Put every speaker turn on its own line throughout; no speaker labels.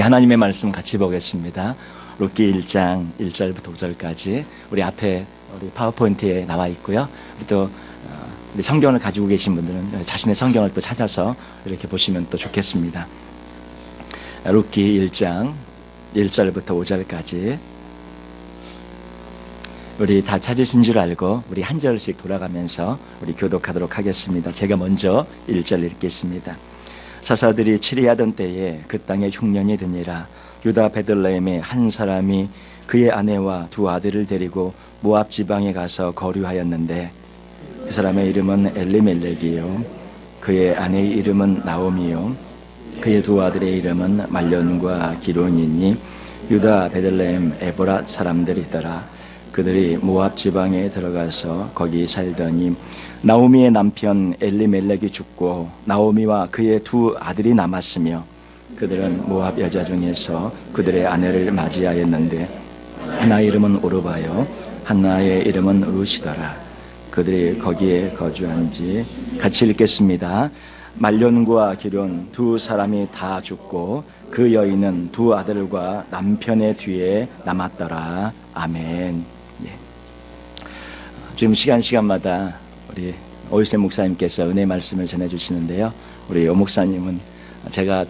하나님의 말씀 같이 보겠습니다. 룻기 1장 1절부터 5절까지 우리 앞에 우리 파워포인트에 나와 있고요. 또 우리 성경을 가지고 계신 분들은 자신의 성경을 또 찾아서 이렇게 보시면 또 좋겠습니다. 룻기 1장 1절부터 5절까지 우리 다 찾으신 줄 알고 우리 한 절씩 돌아가면서 우리 교독하도록 하겠습니다. 제가 먼저 1절 읽겠습니다. 사사들이 치리하던 때에 그 땅에 흉년이 드니라. 유다 베들레헴의 한 사람이 그의 아내와 두 아들을 데리고 모압 지방에 가서 거류하였는데 그 사람의 이름은 엘리멜렉이요 그의 아내의 이름은 나오미요 그의 두 아들의 이름은 말련과 기론이니 유다 베들레헴 에보라 사람들이더라. 그들이 모압 지방에 들어가서 거기 살더니 나오미의 남편 엘리멜렉이 죽고 나오미와 그의 두 아들이 남았으며 그들은 모압 여자 중에서 그들의 아내를 맞이하였는데 하나 이름은 오르바요 하나의 이름은 룻이더라. 그들이 거기에 거주한 지 같이 읽겠습니다. 말련과 기론 두 사람이 다 죽고 그 여인은 두 아들과 남편의 뒤에 남았더라. 아멘. 지금 시간마다 우리 오일세 목사님께서 은혜 말씀을 전해주시는데요. 우리 오 목사님은 제가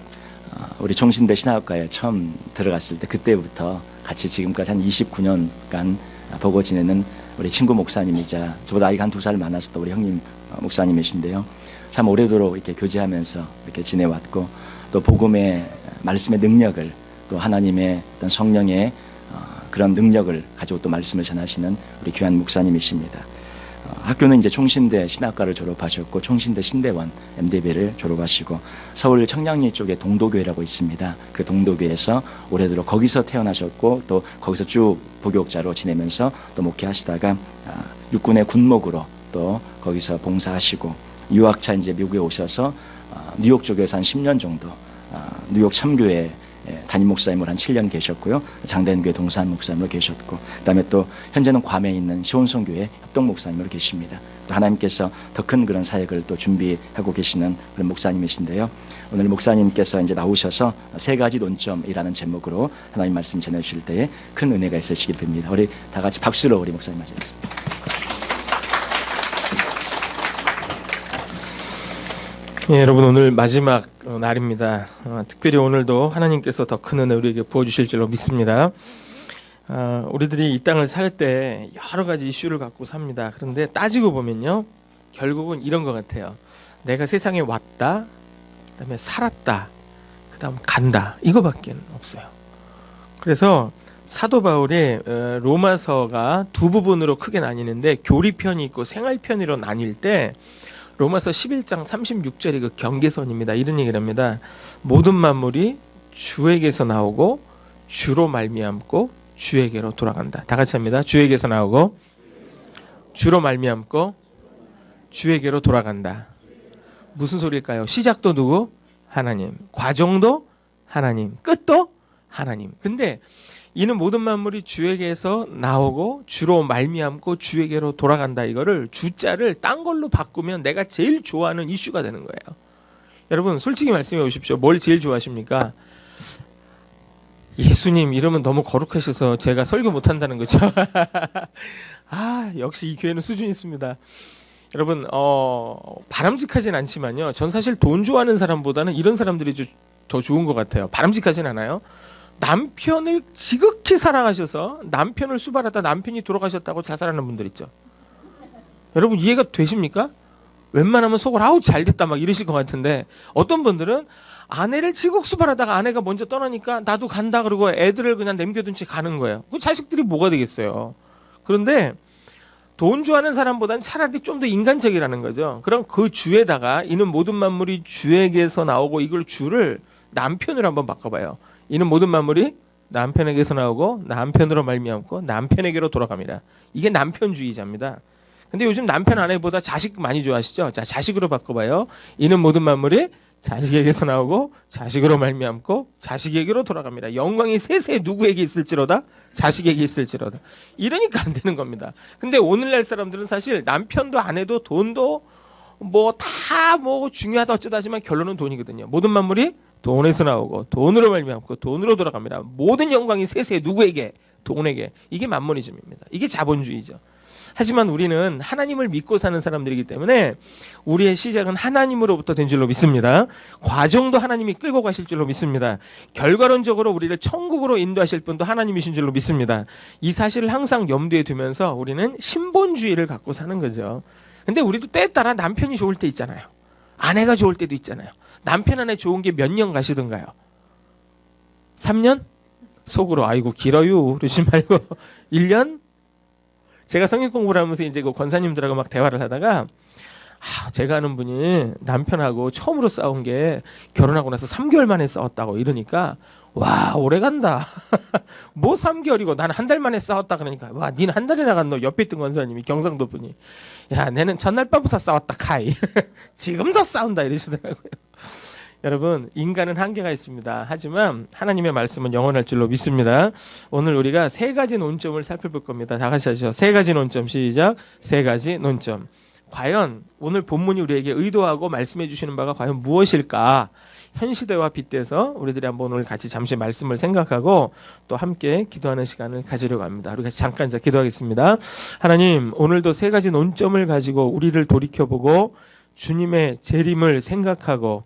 우리 총신대 신학과에 처음 들어갔을 때 그때부터 같이 지금까지 한 29년간 보고 지내는 우리 친구 목사님이자 저보다 나이가 한 2살 많았었던 우리 형님 목사님이신데요. 참 오래도록 이렇게 교제하면서 이렇게 지내왔고 또 복음의 말씀의 능력을 또 하나님의 어떤 성령의 그런 능력을 가지고 또 말씀을 전하시는 우리 귀한 목사님이십니다. 학교는 이제 총신대 신학과를 졸업하셨고 총신대 신대원 MDB를 졸업하시고 서울 청량리 쪽에 동도교회라고 있습니다. 그 동도교회에서 오래도록 거기서 태어나셨고 또 거기서 쭉 부교육자로 지내면서 또 목회하시다가 육군의 군목으로 또 거기서 봉사하시고 유학차 이제 미국에 오셔서 뉴욕 쪽에서 한 10년 정도 뉴욕 참교회 담임 목사님으로 한 7년 계셨고요. 장대인교회 동산 목사님으로 계셨고 그다음에 또 현재는 괌에 있는 시온성교회 협동 목사님으로 계십니다. 또 하나님께서 더 큰 그런 사역을 또 준비하고 계시는 그런 목사님이신데요. 오늘 목사님께서 이제 나오셔서 세 가지 논점이라는 제목으로 하나님 말씀 전해 주실 때에 큰 은혜가 있으시길 빕니다. 우리 다 같이 박수로 우리 목사님 맞이하겠습니다.
예, 여러분 오늘 마지막 날입니다. 특별히 오늘도 하나님께서 더 큰 은혜 우리에게 부어주실 줄로 믿습니다. 우리들이 이 땅을 살 때 여러 가지 이슈를 갖고 삽니다. 그런데 따지고 보면요, 결국은 이런 것 같아요. 내가 세상에 왔다, 그다음에 살았다, 그다음 간다, 이거밖에 없어요. 그래서 사도 바울이 로마서가 두 부분으로 크게 나뉘는데 교리편이 있고 생활편으로 나뉠 때 로마서 11장 36절이 그 경계선입니다. 이런 얘기를 합니다. 모든 만물이 주에게서 나오고 주로 말미암고 주에게로 돌아간다. 다 같이 합니다. 주에게서 나오고 주로 말미암고 주에게로 돌아간다. 무슨 소리일까요? 시작도 누구? 하나님. 과정도 하나님. 끝도 하나님. 근데 이는 모든 만물이 주에게서 나오고 주로 말미암고 주에게로 돌아간다. 이거를 주자를 딴 걸로 바꾸면 내가 제일 좋아하는 이슈가 되는 거예요. 여러분 솔직히 말씀해 보십시오. 뭘 제일 좋아하십니까? 예수님 이러면 너무 거룩하셔서 제가 설교 못한다는 거죠. 역시 이 교회는 수준이 있습니다. 여러분 바람직하진 않지만요. 전 사실 돈 좋아하는 사람보다는 이런 사람들이 더 좋은 것 같아요. 바람직하진 않아요. 남편을 지극히 사랑하셔서 남편을 수발하다 남편이 돌아가셨다고 자살하는 분들 있죠. 여러분 이해가 되십니까? 웬만하면 속을 아우 잘됐다 막 이러실 것 같은데 어떤 분들은 아내를 지극히 수발하다가 아내가 먼저 떠나니까 나도 간다 그러고 애들을 그냥 남겨둔 채 가는 거예요. 그 자식들이 뭐가 되겠어요. 그런데 돈 좋아하는 사람보다는 차라리 좀 더 인간적이라는 거죠. 그럼 그 주에다가 이는 모든 만물이 주에게서 나오고 이걸 주를 남편으로 한번 바꿔봐요. 이는 모든 만물이 남편에게서 나오고 남편으로 말미암고 남편에게로 돌아갑니다. 이게 남편주의자입니다. 근데 요즘 남편 아내보다 자식 많이 좋아하시죠? 자, 자식으로 바꿔봐요. 이는 모든 만물이 자식에게서 나오고 자식으로 말미암고 자식에게로 돌아갑니다. 영광이 세세 누구에게 있을지로다? 자식에게 있을지로다. 이러니까 안 되는 겁니다. 근데 오늘날 사람들은 사실 남편도 아내도 돈도 뭐 다 뭐 중요하다 어쩌다 하지만 결론은 돈이거든요. 모든 만물이 돈에서 나오고 돈으로 말미암고 돈으로 돌아갑니다. 모든 영광이 세세 누구에게? 돈에게. 이게 만모니즘입니다. 이게 자본주의죠. 하지만 우리는 하나님을 믿고 사는 사람들이기 때문에 우리의 시작은 하나님으로부터 된 줄로 믿습니다. 과정도 하나님이 끌고 가실 줄로 믿습니다. 결과론적으로 우리를 천국으로 인도하실 분도 하나님이신 줄로 믿습니다. 이 사실을 항상 염두에 두면서 우리는 신본주의를 갖고 사는 거죠. 근데 우리도 때에 따라 남편이 좋을 때 있잖아요. 아내가 좋을 때도 있잖아요. 남편 아내 좋은 게 몇 년 가시던가요? 3년? 속으로 아이고 길어요 그러지 말고 1년? 제가 성경 공부를 하면서 이제 그 권사님들하고 막 대화를 하다가 제가 아는 분이 남편하고 처음으로 싸운 게 결혼하고 나서 3개월 만에 싸웠다고 이러니까 와 오래 간다. 뭐 3개월이고 나는 한 달 만에 싸웠다 그러니까 와 니는 한 달이나 갔노. 옆에 있던 권사님이 경상도 분이 야 내는 전날 밤부터 싸웠다 카이. 지금도 싸운다 이러시더라고요. 여러분 인간은 한계가 있습니다. 하지만 하나님의 말씀은 영원할 줄로 믿습니다. 오늘 우리가 세 가지 논점을 살펴볼 겁니다. 다 같이 하시죠. 세 가지 논점 시작. 세 가지 논점. 과연 오늘 본문이 우리에게 의도하고 말씀해 주시는 바가 과연 무엇일까? 현 시대와 빗대서 우리들이 한번 오늘 같이 잠시 말씀을 생각하고 또 함께 기도하는 시간을 가지려고 합니다. 우리 같이 잠깐 기도하겠습니다. 하나님 오늘도 세 가지 논점을 가지고 우리를 돌이켜보고 주님의 재림을 생각하고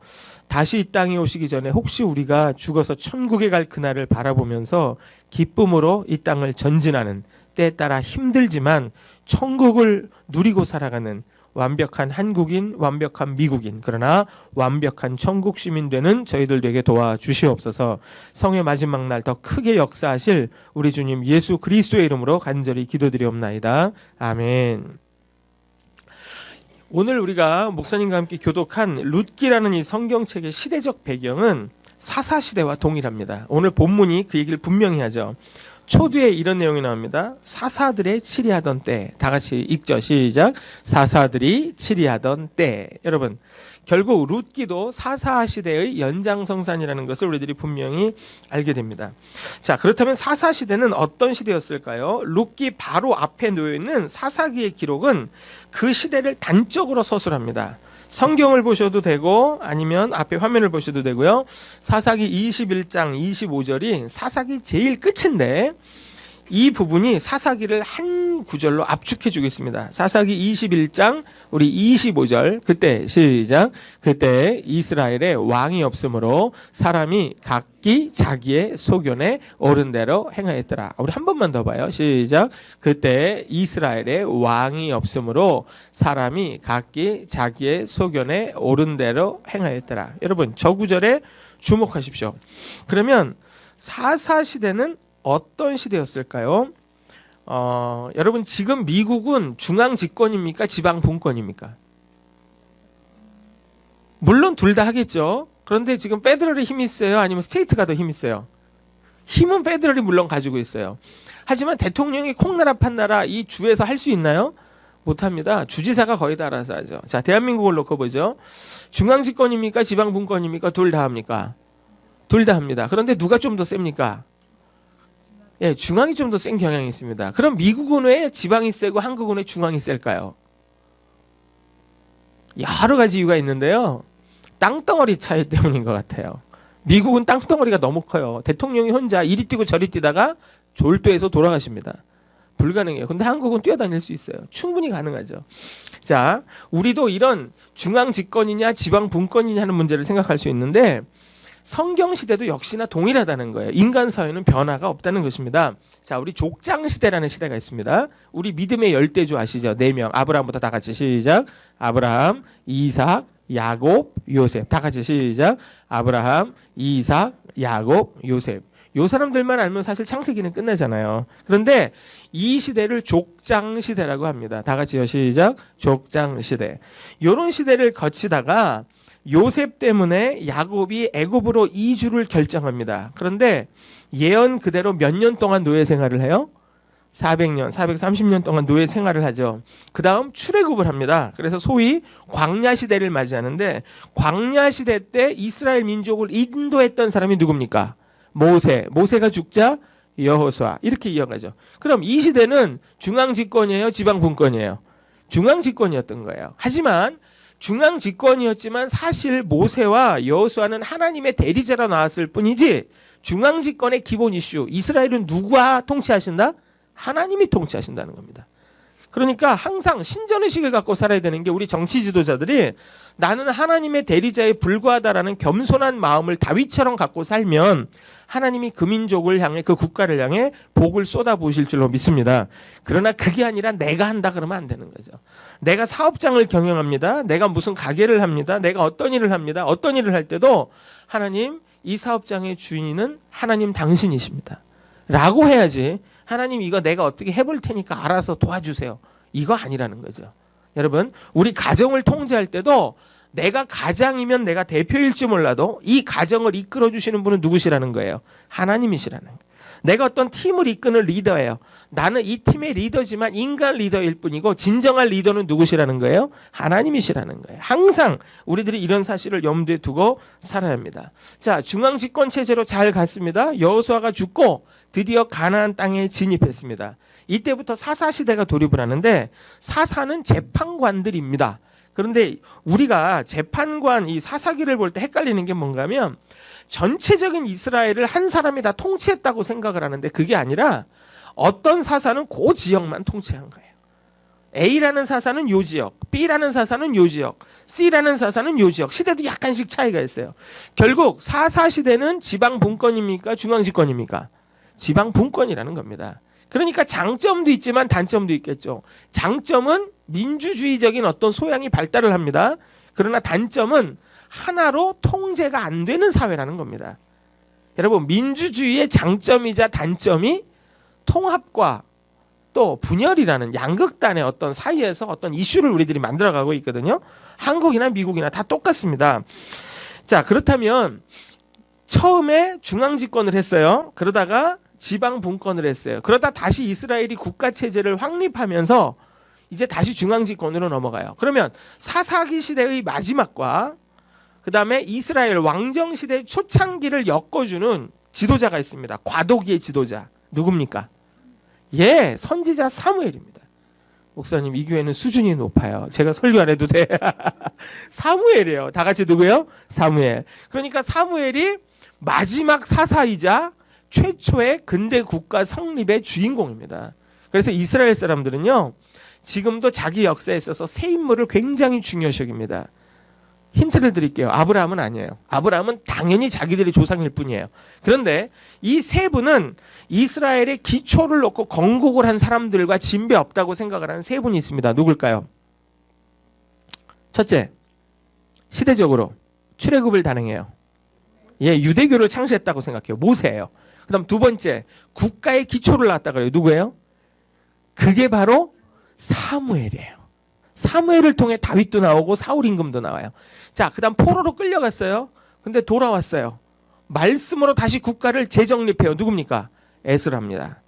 다시 이 땅에 오시기 전에 혹시 우리가 죽어서 천국에 갈 그날을 바라보면서 기쁨으로 이 땅을 전진하는 때에 따라 힘들지만 천국을 누리고 살아가는 완벽한 한국인, 완벽한 미국인, 그러나 완벽한 천국 시민 되는 저희들 되게 도와주시옵소서. 성의 마지막 날 더 크게 역사하실 우리 주님 예수 그리스도의 이름으로 간절히 기도드리옵나이다. 아멘. 오늘 우리가 목사님과 함께 교독한 룻기라는 이 성경책의 시대적 배경은 사사시대와 동일합니다. 오늘 본문이 그 얘기를 분명히 하죠. 초두에 이런 내용이 나옵니다. 사사들의 치리하던 때. 다 같이 읽죠. 시작. 사사들이 치리하던 때. 여러분 결국 룻기도 사사시대의 연장성산이라는 것을 우리들이 분명히 알게 됩니다. 자 그렇다면 사사시대는 어떤 시대였을까요? 룻기 바로 앞에 놓여있는 사사기의 기록은 그 시대를 단적으로 서술합니다. 성경을 보셔도 되고 아니면 앞에 화면을 보셔도 되고요. 사사기 21장 25절이 사사기 제일 끝인데 이 부분이 사사기를 한 구절로 압축해 주겠습니다. 사사기 21장 우리 25절 그때 시작. 그때 이스라엘에 왕이 없으므로 사람이 각기 자기의 소견에 옳은 대로 행하였더라. 우리 한 번만 더 봐요. 시작. 그때 이스라엘에 왕이 없으므로 사람이 각기 자기의 소견에 옳은 대로 행하였더라. 여러분 저 구절에 주목하십시오. 그러면 사사시대는 어떤 시대였을까요? 여러분 지금 미국은 중앙 집권입니까? 지방 분권입니까? 물론 둘 다 하겠죠. 그런데 지금 페더럴이 힘이 세요? 아니면 스테이트가 더 힘이 세요? 힘은 페더럴이 물론 가지고 있어요. 하지만 대통령이 콩나라 판나라 이 주에서 할 수 있나요? 못합니다. 주지사가 거의 다 알아서 하죠. 자 대한민국을 놓고 보죠. 중앙 집권입니까? 지방 분권입니까? 둘 다 합니까? 둘 다 합니다. 그런데 누가 좀 더 셉니까? 예, 중앙이 좀 더 센 경향이 있습니다. 그럼 미국은 왜 지방이 세고 한국은 왜 중앙이 셀까요? 여러 가지 이유가 있는데요. 땅덩어리 차이 때문인 것 같아요. 미국은 땅덩어리가 너무 커요. 대통령이 혼자 이리 뛰고 저리 뛰다가 졸도해서 돌아가십니다. 불가능해요. 근데 한국은 뛰어다닐 수 있어요. 충분히 가능하죠. 자, 우리도 이런 중앙 집권이냐 지방 분권이냐 하는 문제를 생각할 수 있는데 성경 시대도 역시나 동일하다는 거예요. 인간 사회는 변화가 없다는 것입니다. 자, 우리 족장 시대라는 시대가 있습니다. 우리 믿음의 열대조 아시죠? 4명. 아브라함부터 다 같이 시작. 아브라함, 이삭, 야곱, 요셉. 다 같이 시작. 아브라함, 이삭, 야곱, 요셉. 요 사람들만 알면 사실 창세기는 끝나잖아요. 그런데 이 시대를 족장 시대라고 합니다. 다 같이요. 시작. 족장 시대. 요런 시대를 거치다가 요셉 때문에 야곱이 애굽으로 이주를 결정합니다. 그런데 예언 그대로 몇 년 동안 노예 생활을 해요? 400년, 430년 동안 노예 생활을 하죠. 그 다음 출애굽을 합니다. 그래서 소위 광야 시대를 맞이하는데 광야 시대 때 이스라엘 민족을 인도했던 사람이 누굽니까? 모세가 죽자 여호수아 이렇게 이어가죠. 그럼 이 시대는 중앙 집권이에요? 지방 분권이에요? 중앙 집권이었던 거예요. 하지만 중앙 집권이었지만 사실 모세와 여호수아는 하나님의 대리자로 나왔을 뿐이지 중앙 집권의 기본 이슈 이스라엘은 누가 통치하신다? 하나님이 통치하신다는 겁니다. 그러니까 항상 신전의식을 갖고 살아야 되는 게 우리 정치 지도자들이 나는 하나님의 대리자에 불과하다라는 겸손한 마음을 다윗처럼 갖고 살면 하나님이 그 민족을 향해 그 국가를 향해 복을 쏟아부으실 줄로 믿습니다. 그러나 그게 아니라 내가 한다 그러면 안 되는 거죠. 내가 사업장을 경영합니다. 내가 무슨 가게를 합니다. 내가 어떤 일을 합니다. 어떤 일을 할 때도 하나님 이 사업장의 주인은 하나님 당신이십니다. 라고 해야지 하나님 이거 내가 어떻게 해볼 테니까 알아서 도와주세요. 이거 아니라는 거죠. 여러분 우리 가정을 통제할 때도 내가 가장이면 내가 대표일지 몰라도 이 가정을 이끌어주시는 분은 누구시라는 거예요. 하나님이시라는 거예요. 내가 어떤 팀을 이끄는 리더예요. 나는 이 팀의 리더지만 인간 리더일 뿐이고 진정한 리더는 누구시라는 거예요? 하나님이시라는 거예요. 항상 우리들이 이런 사실을 염두에 두고 살아야 합니다. 자, 중앙 집권 체제로 잘 갔습니다. 여호수아가 죽고 드디어 가나안 땅에 진입했습니다. 이때부터 사사 시대가 돌입을 하는데 사사는 재판관들입니다. 그런데 우리가 재판관 이 사사기를 볼 때 헷갈리는 게 뭔가 하면 전체적인 이스라엘을 한 사람이 다 통치했다고 생각을 하는데 그게 아니라 어떤 사사는 그 지역만 통치한 거예요. A라는 사사는 요 지역, B라는 사사는 요 지역, C라는 사사는 요 지역. 시대도 약간씩 차이가 있어요. 결국 사사 시대는 지방 분권입니까? 중앙 집권입니까? 지방 분권이라는 겁니다. 그러니까 장점도 있지만 단점도 있겠죠. 장점은 민주주의적인 어떤 소양이 발달을 합니다. 그러나 단점은 하나로 통제가 안 되는 사회라는 겁니다. 여러분 민주주의의 장점이자 단점이 통합과 또 분열이라는 양극단의 어떤 사이에서 어떤 이슈를 우리들이 만들어가고 있거든요. 한국이나 미국이나 다 똑같습니다. 자, 그렇다면 처음에 중앙 집권을 했어요. 그러다가 지방 분권을 했어요. 그러다 다시 이스라엘이 국가 체제를 확립하면서 이제 다시 중앙 집권으로 넘어가요. 그러면 사사기 시대의 마지막과 그 다음에 이스라엘 왕정 시대 초창기를 엮어주는 지도자가 있습니다. 과도기의 지도자. 누굽니까? 예, 선지자 사무엘입니다. 목사님 이 교회는 수준이 높아요. 제가 설교 안 해도 돼. 사무엘이에요. 다 같이 누구예요? 사무엘. 그러니까 사무엘이 마지막 사사이자 최초의 근대 국가 성립의 주인공입니다. 그래서 이스라엘 사람들은요 지금도 자기 역사에 있어서 세 인물을 굉장히 중요시 여깁니다. 힌트를 드릴게요. 아브라함은 아니에요. 아브라함은 당연히 자기들의 조상일 뿐이에요. 그런데 이 세 분은 이스라엘의 기초를 놓고 건국을 한 사람들과 진배 없다고 생각을 하는 세 분이 있습니다. 누굴까요? 첫째, 시대적으로 출애굽을 단행해요. 예, 유대교를 창시했다고 생각해요. 모세예요. 그다음 두 번째, 국가의 기초를 놨다 그래요. 누구예요? 그게 바로 사무엘이에요. 사무엘을 통해 다윗도 나오고 사울 임금도 나와요. 자, 그다음 포로로 끌려갔어요. 근데 돌아왔어요. 말씀으로 다시 국가를 재정립해요. 누굽니까? 에스라입니다.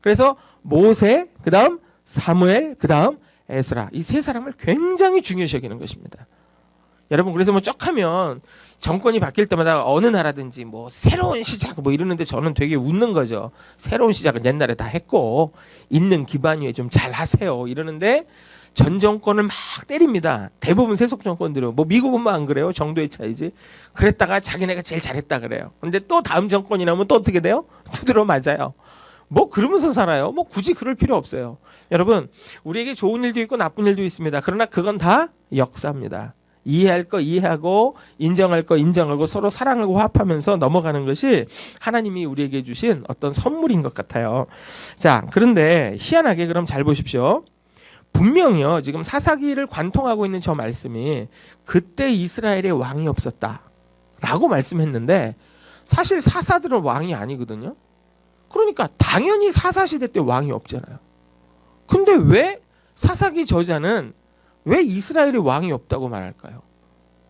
그래서 모세, 그다음 사무엘, 그다음 에스라. 이 세 사람을 굉장히 중요시 여기는 것입니다. 여러분 그래서 뭐 쩍하면 정권이 바뀔 때마다 어느 나라든지 뭐 새로운 시작 뭐 이러는데 저는 되게 웃는 거죠. 새로운 시작은 옛날에 다 했고 있는 기반 위에 좀 잘 하세요 이러는데 전 정권을 막 때립니다. 대부분 세속 정권들은 뭐 미국은 뭐 안 그래요. 정도의 차이지. 그랬다가 자기네가 제일 잘했다 그래요. 근데 또 다음 정권이 나오면 또 어떻게 돼요? 두드러 맞아요. 뭐 그러면서 살아요. 뭐 굳이 그럴 필요 없어요. 여러분 우리에게 좋은 일도 있고 나쁜 일도 있습니다. 그러나 그건 다 역사입니다. 이해할 거 이해하고 인정할 거 인정하고 서로 사랑하고 화합하면서 넘어가는 것이 하나님이 우리에게 주신 어떤 선물인 것 같아요. 자, 그런데 희한하게 그럼 잘 보십시오. 분명히요. 지금 사사기를 관통하고 있는 저 말씀이 그때 이스라엘에 왕이 없었다라고 말씀했는데 사실 사사들은 왕이 아니거든요. 그러니까 당연히 사사시대 때 왕이 없잖아요. 근데 왜 사사기 저자는 왜 이스라엘에 왕이 없다고 말할까요?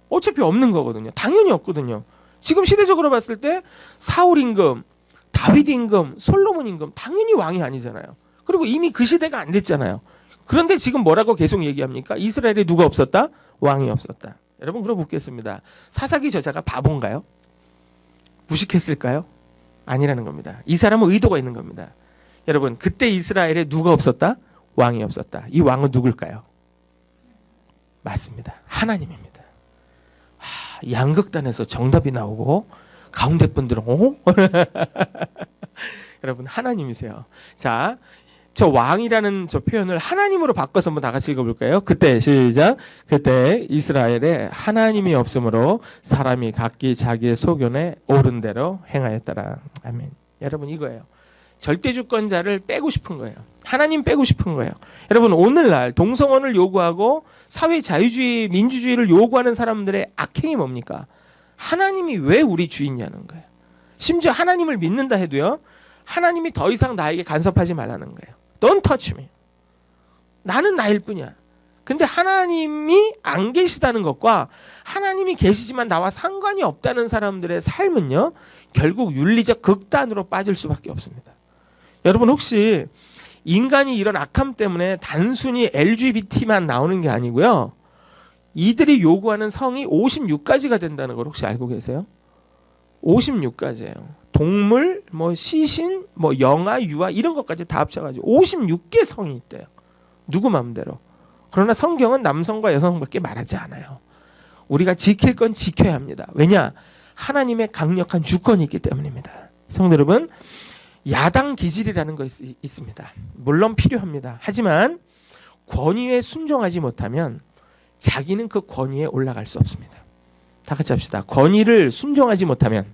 어차피 없는 거거든요. 당연히 없거든요. 지금 시대적으로 봤을 때 사울 임금, 다윗 임금, 솔로몬 임금 당연히 왕이 아니잖아요. 그리고 이미 그 시대가 안 됐잖아요. 그런데 지금 뭐라고 계속 얘기합니까? 이스라엘에 누가 없었다? 왕이 없었다. 여러분 그럼 묻겠습니다. 사사기 저자가 바본가요? 무식했을까요? 아니라는 겁니다. 이 사람은 의도가 있는 겁니다. 여러분 그때 이스라엘에 누가 없었다? 왕이 없었다. 이 왕은 누굴까요? 맞습니다. 하나님입니다. 양극단에서 정답이 나오고 가운데 분들은 여러분 하나님이세요. 자, 저 왕이라는 저 표현을 하나님으로 바꿔서 한번 다 같이 읽어볼까요? 그때 시작. 그때 이스라엘에 하나님이 없으므로 사람이 각기 자기의 소견에 옳은 대로 행하였더라. 아멘. 여러분 이거예요. 절대주권자를 빼고 싶은 거예요. 하나님 빼고 싶은 거예요. 여러분 오늘날 동성혼을 요구하고 사회 자유주의, 민주주의를 요구하는 사람들의 악행이 뭡니까? 하나님이 왜 우리 주인이냐는 거예요. 심지어 하나님을 믿는다 해도요. 하나님이 더 이상 나에게 간섭하지 말라는 거예요. Don't touch me. 나는 나일 뿐이야. 근데 하나님이 안 계시다는 것과 하나님이 계시지만 나와 상관이 없다는 사람들의 삶은요. 결국 윤리적 극단으로 빠질 수밖에 없습니다. 여러분 혹시 인간이 이런 악함 때문에 단순히 LGBT만 나오는 게 아니고요. 이들이 요구하는 성이 56가지가 된다는 걸 혹시 알고 계세요? 56가지예요. 동물, 시신, 영아, 유아 이런 것까지 다 합쳐가지고 56개 성이 있대요. 누구 마음대로. 그러나 성경은 남성과 여성밖에 말하지 않아요. 우리가 지킬 건 지켜야 합니다. 왜냐? 하나님의 강력한 주권이 있기 때문입니다. 성도 여러분, 야당 기질이라는 거 있습니다. 물론 필요합니다. 하지만 권위에 순종하지 못하면 자기는 그 권위에 올라갈 수 없습니다. 다 같이 합시다. 권위를 순종하지 못하면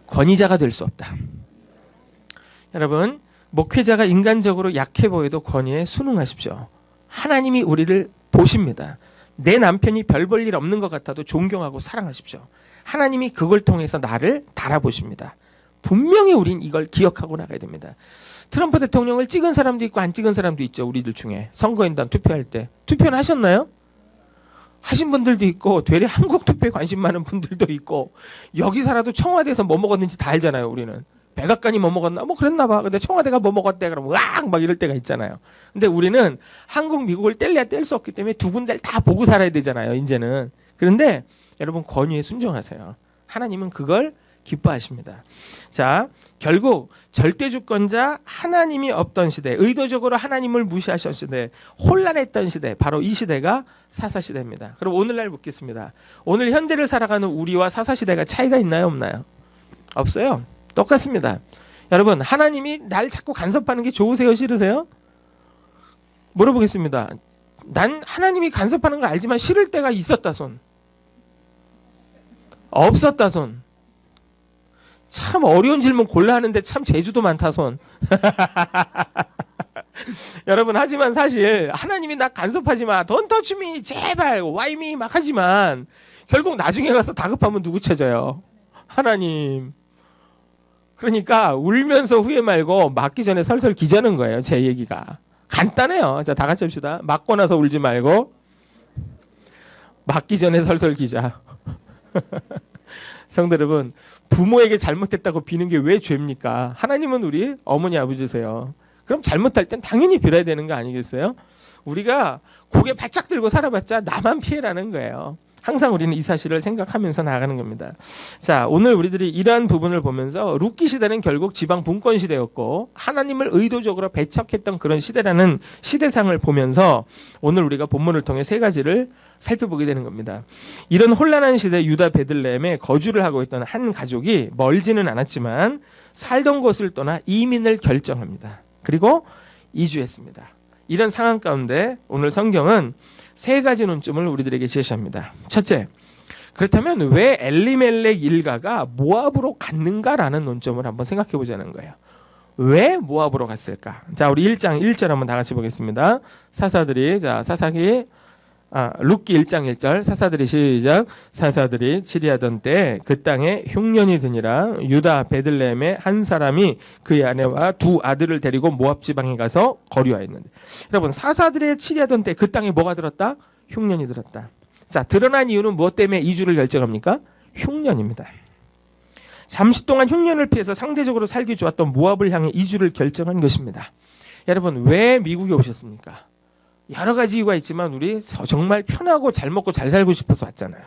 권위자가 될 수 없다. 여러분, 목회자가 인간적으로 약해 보여도 권위에 순응하십시오. 하나님이 우리를 보십니다. 내 남편이 별 볼 일 없는 것 같아도 존경하고 사랑하십시오. 하나님이 그걸 통해서 나를 달아보십니다. 분명히 우린 이걸 기억하고 나가야 됩니다. 트럼프 대통령을 찍은 사람도 있고 안 찍은 사람도 있죠. 우리들 중에. 선거인단 투표할 때. 투표는 하셨나요? 하신 분들도 있고 되레 한국 투표에 관심 많은 분들도 있고 여기 살아도 청와대에서 뭐 먹었는지 다 알잖아요. 우리는. 백악관이 뭐 먹었나? 그랬나 봐. 근데 청와대가 뭐 먹었대. 그러면 으악! 막 이럴 때가 있잖아요. 근데 우리는 한국, 미국을 뗄래야 뗄 수 없기 때문에 두 군데를 다 보고 살아야 되잖아요. 이제는. 그런데 여러분 권위에 순종하세요. 하나님은 그걸 기뻐하십니다. 자, 결국 절대주권자 하나님이 없던 시대, 의도적으로 하나님을 무시하셨던 시대, 혼란했던 시대, 바로 이 시대가 사사시대입니다. 그럼 오늘날 묻겠습니다. 오늘 현대를 살아가는 우리와 사사시대가 차이가 있나요? 없나요? 없어요. 똑같습니다. 여러분, 하나님이 날 자꾸 간섭하는 게 좋으세요? 싫으세요? 물어보겠습니다. 난 하나님이 간섭하는 거 알지만 싫을 때가 있었다 손. 없었다 손. 참 어려운 질문 골라 하는데 참 재주도 많다 손. 여러분, 하지만 사실 하나님이 나 간섭하지 마. Don't touch me. 제발. Why me? 막 하지만 결국 나중에 가서 다급하면 누구 찾아요? 하나님. 그러니까 울면서 후회 말고 맞기 전에 설설 기자는 거예요. 제 얘기가. 간단해요. 자, 다 같이 합시다. 맞고 나서 울지 말고 맞기 전에 설설 기자. 성도 여러분, 부모에게 잘못했다고 비는 게 왜 죄입니까? 하나님은 우리 어머니 아버지세요. 그럼 잘못할 땐 당연히 빌어야 되는 거 아니겠어요? 우리가 고개 바짝 들고 살아봤자 나만 피해라는 거예요. 항상 우리는 이 사실을 생각하면서 나아가는 겁니다. 자, 오늘 우리들이 이러한 부분을 보면서 룻기 시대는 결국 지방 분권 시대였고 하나님을 의도적으로 배척했던 그런 시대라는 시대상을 보면서 오늘 우리가 본문을 통해 세 가지를 살펴보게 되는 겁니다. 이런 혼란한 시대 유다 베들레헴에 거주를 하고 있던 한 가족이 멀지는 않았지만 살던 곳을 떠나 이민을 결정합니다. 그리고 이주했습니다. 이런 상황 가운데 오늘 성경은 세 가지 논점을 우리들에게 제시합니다. 첫째, 그렇다면 왜 엘리멜렉 일가가 모압으로 갔는가라는 논점을 한번 생각해 보자는 거예요. 왜 모압으로 갔을까? 자, 우리 1장 1절 한번 다 같이 보겠습니다. 사사들이, 룻기 1장 1절 사사들이 시작. 사사들이 치리하던 때 그 땅에 흉년이 드니라. 유다 베들레헴의 한 사람이 그의 아내와 두 아들을 데리고 모압 지방에 가서 거류하였는데, 여러분, 사사들의 치리하던 때 그 땅에 뭐가 들었다? 흉년이 들었다. 자, 드러난 이유는 무엇 때문에 이주를 결정합니까? 흉년입니다. 잠시 동안 흉년을 피해서 상대적으로 살기 좋았던 모압을 향해 이주를 결정한 것입니다. 여러분, 왜 미국에 오셨습니까? 여러 가지 이유가 있지만 우리 정말 편하고 잘 먹고 잘 살고 싶어서 왔잖아요.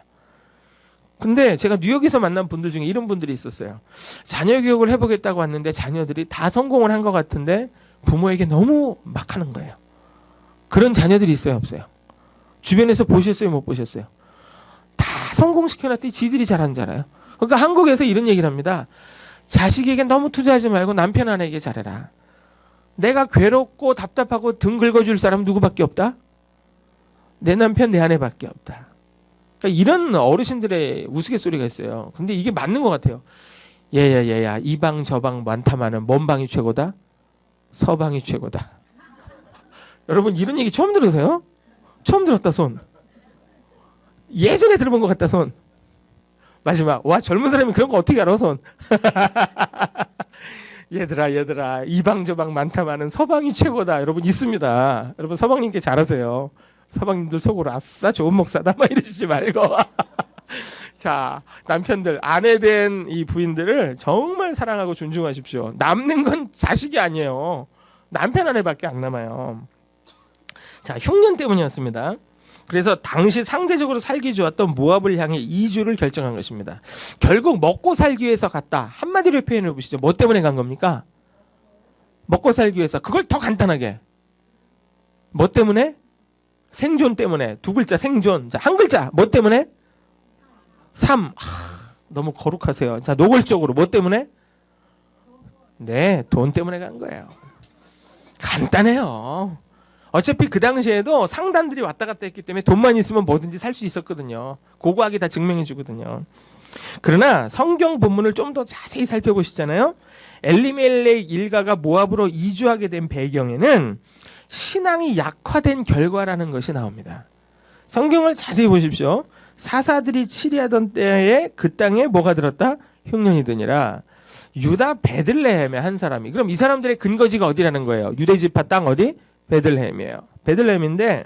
근데 제가 뉴욕에서 만난 분들 중에 이런 분들이 있었어요. 자녀 교육을 해보겠다고 왔는데 자녀들이 다 성공을 한 것 같은데 부모에게 너무 막 하는 거예요. 그런 자녀들이 있어요, 없어요? 주변에서 보셨어요, 못 보셨어요? 다 성공시켜놨더니 지들이 잘 안 자라요. 그러니까 한국에서 이런 얘기를 합니다. 자식에게 너무 투자하지 말고 남편 아내에게 잘해라. 내가 괴롭고 답답하고 등 긁어줄 사람 누구밖에 없다? 내 남편, 내 아내밖에 없다. 그러니까 이런 어르신들의 우스갯소리가 있어요. 근데 이게 맞는 것 같아요. 얘야, 이 방 저 방 많다마는 먼 방이 최고다? 서방이 최고다. 여러분 이런 얘기 처음 들으세요? 처음 들었다 손. 예전에 들어본 것 같다 손. 마지막 와 젊은 사람이 그런 거 어떻게 알아 손. 얘들아 이 방 저 방 많다마는 서방이 최고다. 여러분 있습니다. 여러분 서방님께 잘하세요. 서방님들 속으로 아싸 좋은 목사다 막 이러시지 말고. 자, 남편들, 아내 된 이 부인들을 정말 사랑하고 존중하십시오. 남는 건 자식이 아니에요. 남편 아내밖에 안 남아요. 자, 흉년 때문이었습니다. 그래서 당시 상대적으로 살기 좋았던 모압을 향해 이주를 결정한 것입니다. 결국 먹고 살기 위해서 갔다. 한마디로 표현해 보시죠. 뭐 때문에 간 겁니까? 먹고 살기 위해서. 그걸 더 간단하게. 뭐 때문에? 생존 때문에. 두 글자 생존. 자, 한 글자. 뭐 때문에? 삶. 너무 거룩하세요. 자, 노골적으로 뭐 때문에? 네, 돈 때문에 간 거예요. 간단해요. 어차피 그 당시에도 상단들이 왔다 갔다 했기 때문에 돈만 있으면 뭐든지 살 수 있었거든요. 고고하게 다 증명해 주거든요. 그러나 성경 본문을 좀 더 자세히 살펴보시잖아요. 엘리멜렉 일가가 모압으로 이주하게 된 배경에는 신앙이 약화된 결과라는 것이 나옵니다. 성경을 자세히 보십시오. 사사들이 치리하던 때에 그 땅에 뭐가 들었다? 흉년이 드니라. 유다 베들레헴의 한 사람이. 그럼 이 사람들의 근거지가 어디라는 거예요? 유대지파 땅 어디? 베들레헴이에요. 베들레헴인데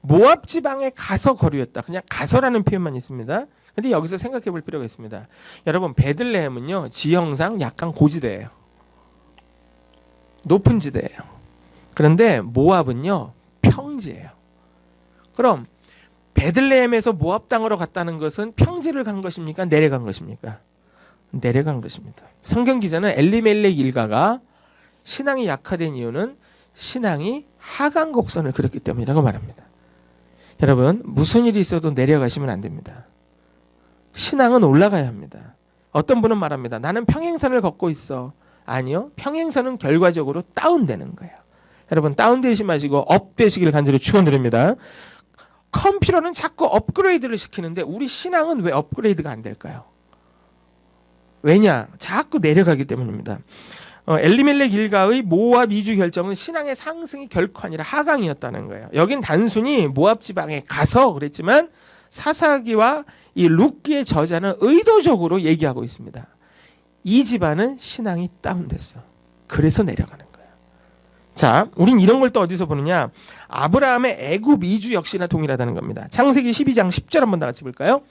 모압 지방에 가서 거류했다. 그냥 가서라는 표현만 있습니다. 근데 여기서 생각해 볼 필요가 있습니다. 여러분 베들레헴은요. 지형상 약간 고지대예요. 높은 지대예요. 그런데 모압은요. 평지예요. 그럼 베들레헴에서 모압 땅으로 갔다는 것은 평지를 간 것입니까? 내려간 것입니까? 내려간 것입니다. 성경 기자는 엘리멜렉 일가가 신앙이 약화된 이유는 신앙이 하강 곡선을 그렸기 때문이라고 말합니다. 여러분 무슨 일이 있어도 내려가시면 안 됩니다. 신앙은 올라가야 합니다. 어떤 분은 말합니다. 나는 평행선을 걷고 있어. 아니요. 평행선은 결과적으로 다운되는 거예요. 여러분 다운되시 마시고 업되시길 간절히 축원드립니다. 컴퓨터는 자꾸 업그레이드를 시키는데 우리 신앙은 왜 업그레이드가 안 될까요? 왜냐? 자꾸 내려가기 때문입니다. 엘리멜렉 일가의 모압 이주 결정은 신앙의 상승이 결코 아니라 하강이었다는 거예요. 여긴 단순히 모압 지방에 가서 그랬지만 사사기와 이 룻기의 저자는 의도적으로 얘기하고 있습니다. 이 집안은 신앙이 다운됐어. 그래서 내려가는 거예요. 자, 우린 이런 걸 또 어디서 보느냐? 아브라함의 애굽 이주 역시나 동일하다는 겁니다. 창세기 12장 10절 한번 다 같이 볼까요?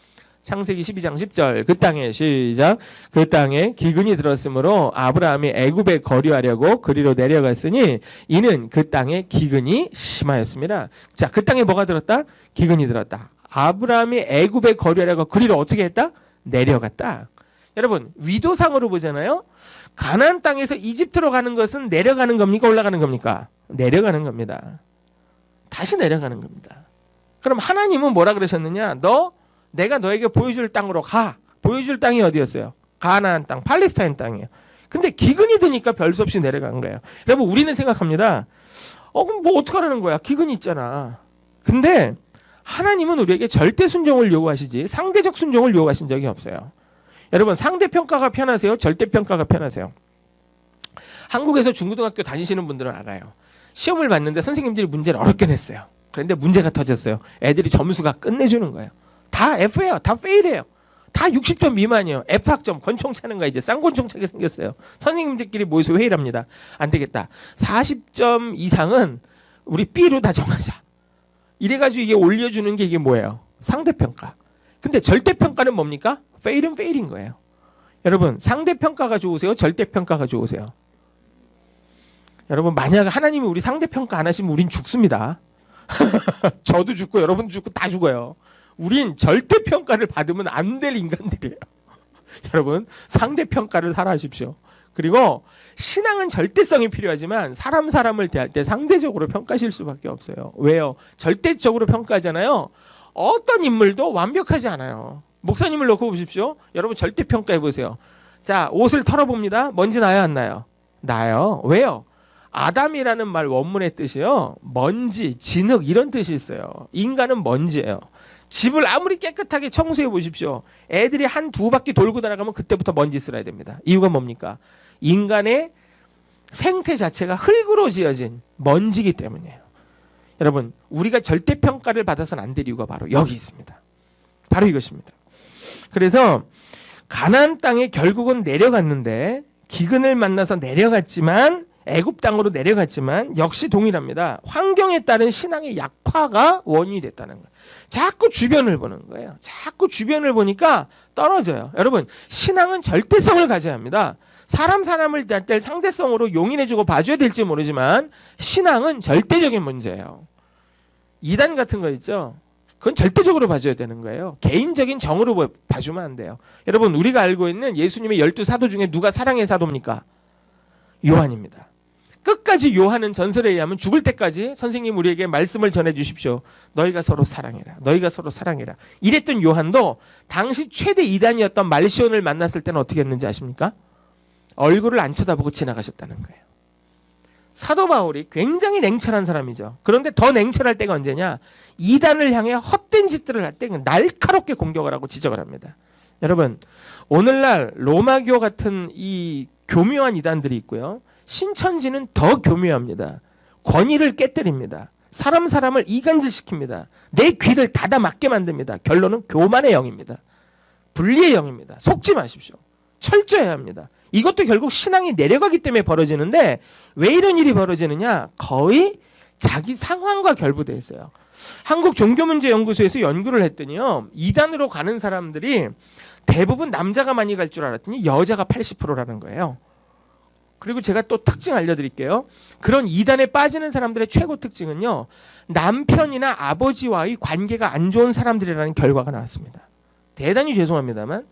창세기 12장 10절. 그 땅에 시작. 그 땅에 기근이 들었으므로 아브라함이 애굽에 거류하려고 그리로 내려갔으니 이는 그 땅에 기근이 심하였습니다. 자, 그 땅에 뭐가 들었다? 기근이 들었다. 아브라함이 애굽에 거류하려고 그리로 어떻게 했다? 내려갔다. 여러분 위도상으로 보잖아요. 가나안 땅에서 이집트로 가는 것은 내려가는 겁니까? 올라가는 겁니까? 내려가는 겁니다. 다시 내려가는 겁니다. 그럼 하나님은 뭐라 그러셨느냐? 내가 너에게 보여줄 땅으로 가. 보여줄 땅이 어디였어요? 가나안 땅, 팔레스타인 땅이에요. 근데 기근이 드니까 별 수 없이 내려간 거예요. 여러분 우리는 생각합니다. 그럼 뭐 어떡하라는 거야? 기근이 있잖아. 근데 하나님은 우리에게 절대 순종을 요구하시지 상대적 순종을 요구하신 적이 없어요. 여러분 상대평가가 편하세요? 절대평가가 편하세요? 한국에서 중고등학교 다니시는 분들은 알아요. 시험을 봤는데 선생님들이 문제를 어렵게 냈어요. 그런데 문제가 터졌어요. 애들이 점수가 끝내주는 거예요. 다 F예요. 다 페일이에요. 다 60점 미만이에요. F학점 권총 차는 거 이제 쌍권총 차게 생겼어요. 선생님들끼리 모여서 회의를 합니다. 안 되겠다. 40점 이상은 우리 B로 다 정하자. 이래가지고 이게 올려주는 게 이게 뭐예요? 상대평가. 근데 절대평가는 뭡니까? 페일은 페일인 거예요. 여러분 상대평가가 좋으세요? 절대평가가 좋으세요? 여러분 만약 하나님이 우리 상대평가 안 하시면 우린 죽습니다. 저도 죽고 여러분도 죽고 다 죽어요. 우린 절대평가를 받으면 안 될 인간들이에요. 여러분 상대평가를 살아하십시오. 그리고 신앙은 절대성이 필요하지만 사람을 대할 때 상대적으로 평가하실 수밖에 없어요. 왜요? 절대적으로 평가하잖아요. 어떤 인물도 완벽하지 않아요. 목사님을 놓고 보십시오. 여러분 절대 평가해 보세요. 자, 옷을 털어봅니다. 먼지 나요, 안 나요? 나요. 왜요? 아담이라는 말 원문의 뜻이요. 먼지, 진흙 이런 뜻이 있어요. 인간은 먼지예요. 집을 아무리 깨끗하게 청소해 보십시오. 애들이 한 두 바퀴 돌고 나가면 그때부터 먼지 쓸어야 됩니다. 이유가 뭡니까? 인간의 생태 자체가 흙으로 지어진 먼지이기 때문이에요. 여러분, 우리가 절대평가를 받아서는 안 될 이유가 바로 여기 있습니다. 바로 이것입니다. 그래서 가나안 땅에 결국은 내려갔는데 기근을 만나서 내려갔지만 애굽 땅으로 내려갔지만 역시 동일합니다. 환경에 따른 신앙의 약화가 원인이 됐다는 거예요. 자꾸 주변을 보는 거예요. 자꾸 주변을 보니까 떨어져요. 여러분, 신앙은 절대성을 가져야 합니다. 사람을 대할 때 상대성으로 용인해주고 봐줘야 될지 모르지만 신앙은 절대적인 문제예요. 이단 같은 거 있죠? 그건 절대적으로 봐줘야 되는 거예요. 개인적인 정으로 봐주면 안 돼요. 여러분, 우리가 알고 있는 예수님의 12사도 중에 누가 사랑의 사도입니까? 요한입니다. 끝까지 요한은 전설에 의하면 죽을 때까지 선생님 우리에게 말씀을 전해 주십시오. 너희가 서로 사랑해라. 너희가 서로 사랑해라. 이랬던 요한도 당시 최대 이단이었던 말시온을 만났을 때는 어떻게 했는지 아십니까? 얼굴을 안 쳐다보고 지나가셨다는 거예요. 사도 바울이 굉장히 냉철한 사람이죠. 그런데 더 냉철할 때가 언제냐? 이단을 향해 헛된 짓들을 할 때 날카롭게 공격을 하고 지적을 합니다. 여러분, 오늘날 로마교 같은 이 교묘한 이단들이 있고요. 신천지는 더 교묘합니다. 권위를 깨뜨립니다. 사람을 이간질시킵니다. 내 귀를 닫아 막게 만듭니다. 결론은 교만의 영입니다. 분리의 영입니다. 속지 마십시오. 철저해야 합니다. 이것도 결국 신앙이 내려가기 때문에 벌어지는데 왜 이런 일이 벌어지느냐? 거의 자기 상황과 결부되어 있어요. 한국종교문제연구소에서 연구를 했더니요. 이단으로 가는 사람들이 대부분 남자가 많이 갈 줄 알았더니 여자가 80%라는 거예요. 그리고 제가 또 특징 알려드릴게요. 그런 이단에 빠지는 사람들의 최고 특징은요. 남편이나 아버지와의 관계가 안 좋은 사람들이라는 결과가 나왔습니다. 대단히 죄송합니다만.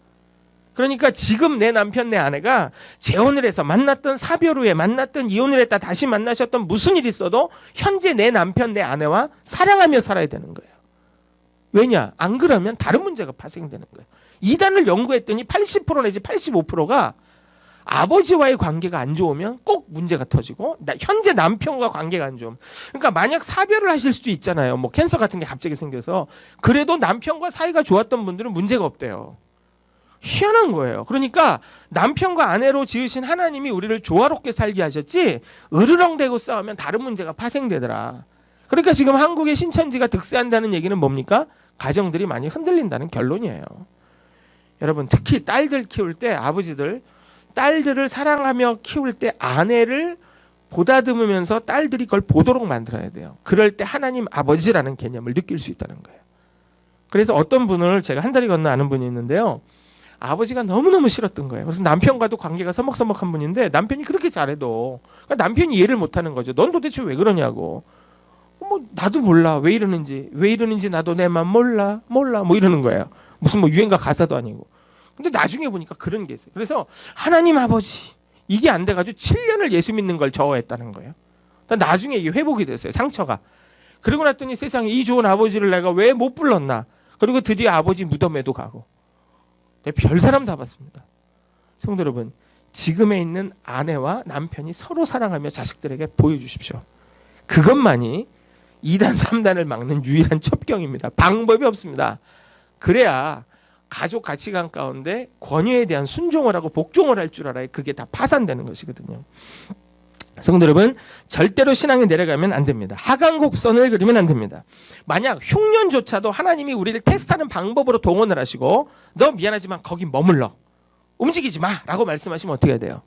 그러니까 지금 내 남편, 내 아내가 재혼을 해서 만났던 사별 후에 만났던 이혼을 했다 다시 만나셨던 무슨 일이 있어도 현재 내 남편, 내 아내와 사랑하며 살아야 되는 거예요. 왜냐? 안 그러면 다른 문제가 발생되는 거예요. 이단을 연구했더니 80% 내지 85%가 아버지와의 관계가 안 좋으면 꼭 문제가 터지고 현재 남편과 관계가 안 좋으면 그러니까 만약 사별을 하실 수도 있잖아요. 뭐 캔서 같은 게 갑자기 생겨서 그래도 남편과 사이가 좋았던 분들은 문제가 없대요. 희한한 거예요. 그러니까 남편과 아내로 지으신 하나님이 우리를 조화롭게 살게 하셨지 으르렁대고 싸우면 다른 문제가 파생되더라. 그러니까 지금 한국의 신천지가 득세한다는 얘기는 뭡니까? 가정들이 많이 흔들린다는 결론이에요. 여러분, 특히 딸들 키울 때 아버지들 딸들을 사랑하며 키울 때 아내를 보다듬으면서 딸들이 그걸 보도록 만들어야 돼요. 그럴 때 하나님 아버지라는 개념을 느낄 수 있다는 거예요. 그래서 어떤 분을 제가 한 다리 건너 아는 분이 있는데요. 아버지가 너무너무 싫었던 거예요. 그래서 남편과도 관계가 서먹서먹한 분인데 남편이 그렇게 잘해도 그러니까 남편이 이해를 못하는 거죠. 넌 도대체 왜 그러냐고. 뭐 나도 몰라. 왜 이러는지 나도 내 맘 몰라 뭐 이러는 거예요. 무슨 뭐 유행가 가사도 아니고. 근데 나중에 보니까 그런 게 있어요. 그래서 하나님 아버지 이게 안 돼가지고 7년을 예수 믿는 걸 저어했다는 거예요. 나중에 이게 회복이 됐어요. 상처가. 그러고 났더니 세상에 이 좋은 아버지를 내가 왜 못 불렀나. 그리고 드디어 아버지 무덤에도 가고. 별 사람 다 봤습니다. 성도 여러분, 지금에 있는 아내와 남편이 서로 사랑하며 자식들에게 보여주십시오. 그것만이 2단 3단을 막는 유일한 첩경입니다. 방법이 없습니다. 그래야 가족 가치관 가운데 권위에 대한 순종을 하고 복종을 할 줄 알아야 그게 다 파산되는 것이거든요. 성도 여러분, 절대로 신앙이 내려가면 안 됩니다. 하강곡선을 그리면 안 됩니다. 만약 흉년조차도 하나님이 우리를 테스트하는 방법으로 동원을 하시고 너 미안하지만 거기 머물러 움직이지 마 라고 말씀하시면 어떻게 해야 돼요?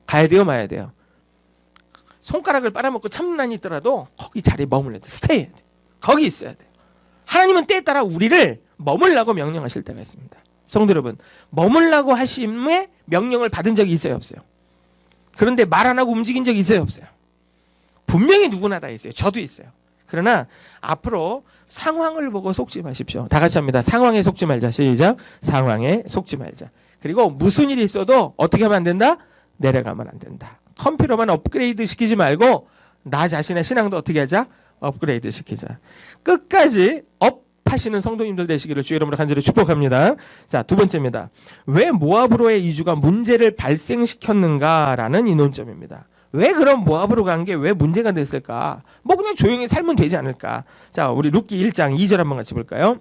가야 돼요, 마야 돼요? 손가락을 빨아먹고 참난이 있더라도 거기 자리에 머물러야 돼. 스테이 해야 돼. 거기 있어야 돼요. 하나님은 때에 따라 우리를 머물라고 명령하실 때가 있습니다. 성도 여러분, 머물라고 하심의 명령을 받은 적이 있어요, 없어요? 그런데 말 안 하고 움직인 적이 있어요, 없어요? 분명히 누구나 다 있어요. 저도 있어요. 그러나 앞으로 상황을 보고 속지 마십시오. 다 같이 합니다. 상황에 속지 말자. 시작. 상황에 속지 말자. 그리고 무슨 일이 있어도 어떻게 하면 안 된다? 내려가면 안 된다. 컴퓨터만 업그레이드 시키지 말고 나 자신의 신앙도 어떻게 하자? 업그레이드 시키자. 끝까지 업 하시는 성도님들 되시기를 주의 이름으로 간절히 축복합니다. 자, 두 번째입니다. 왜 모압으로의 이주가 문제를 발생시켰는가라는 이 논점입니다. 왜 그럼 모압으로 간 게 왜 문제가 됐을까? 뭐 그냥 조용히 살면 되지 않을까? 자, 우리 룻기 1장 2절 한번 같이 볼까요?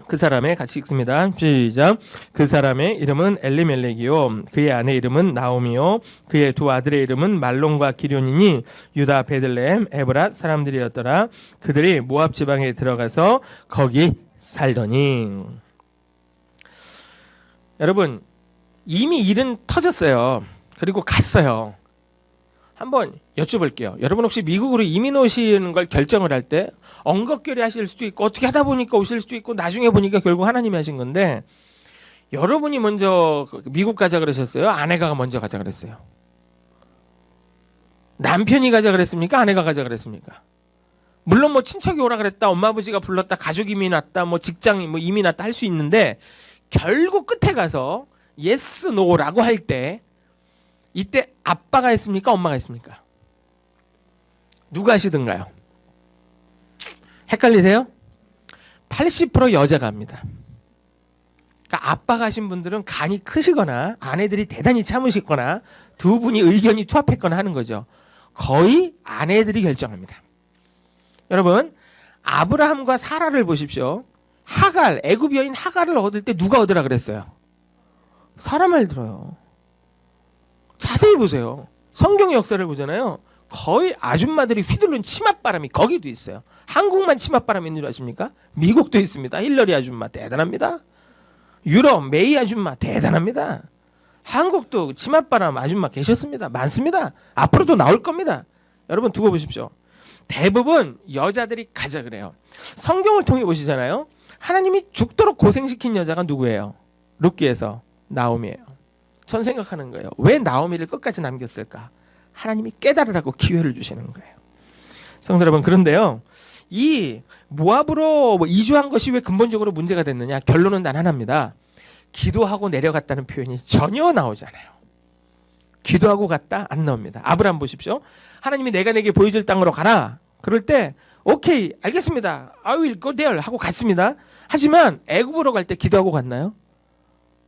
그 사람의 같이 읽습니다. 시작. 그 사람의 이름은 엘리멜렉이요 그의 아내 이름은 나오미요 그의 두 아들의 이름은 말론과 기련이니 유다 베들레헴 에브랏 사람들이었더라. 그들이 모압 지방에 들어가서 거기 살더니. 여러분, 이미 일은 터졌어요. 그리고 갔어요. 한번 여쭤볼게요. 여러분 혹시 미국으로 이민 오시는 걸 결정을 할 때 엉겁결에 하실 수도 있고 어떻게 하다 보니까 오실 수도 있고 나중에 보니까 결국 하나님이 하신 건데, 여러분이 먼저 미국 가자 그러셨어요? 아내가 먼저 가자 그랬어요? 남편이 가자 그랬습니까? 아내가 가자 그랬습니까? 물론 뭐 친척이 오라 그랬다, 엄마 아버지가 불렀다, 가족 이민 왔다, 뭐 직장 뭐 이민 왔다 할 수 있는데, 결국 끝에 가서 예스 노라고 할 때 이때 아빠가 했습니까? 엄마가 했습니까? 누가 하시던가요? 헷갈리세요? 80% 여자가 합니다. 그러니까 아빠가 하신 분들은 간이 크시거나 아내들이 대단히 참으시거나 두 분이 의견이 투합했거나 하는 거죠. 거의 아내들이 결정합니다. 여러분, 아브라함과 사라를 보십시오. 하갈, 애굽 여인 하갈을 얻을 때 누가 얻으라 그랬어요? 사라 말 들어요. 자세히 보세요. 성경의 역사를 보잖아요. 거의 아줌마들이 휘두른 치맛바람이 거기도 있어요. 한국만 치맛바람이 있는 줄 아십니까? 미국도 있습니다. 힐러리 아줌마 대단합니다. 유럽 메이 아줌마 대단합니다. 한국도 치맛바람 아줌마 계셨습니다. 많습니다. 앞으로도 나올 겁니다. 여러분 두고 보십시오. 대부분 여자들이 가자 그래요. 성경을 통해 보시잖아요. 하나님이 죽도록 고생시킨 여자가 누구예요? 룻기에서 나오미예요. 전 생각하는 거예요. 왜 나오미를 끝까지 남겼을까? 하나님이 깨달으라고 기회를 주시는 거예요. 성도 여러분, 그런데요, 이 모압으로 이주한 것이 왜 근본적으로 문제가 됐느냐? 결론은 단 하나입니다. 기도하고 내려갔다는 표현이 전혀 나오지 않아요. 기도하고 갔다 안 나옵니다. 아브라함 보십시오. 하나님이 내가 내게 보여줄 땅으로 가라. 그럴 때 오케이 알겠습니다. I will go there 하고 갔습니다. 하지만 애굽으로 갈 때 기도하고 갔나요?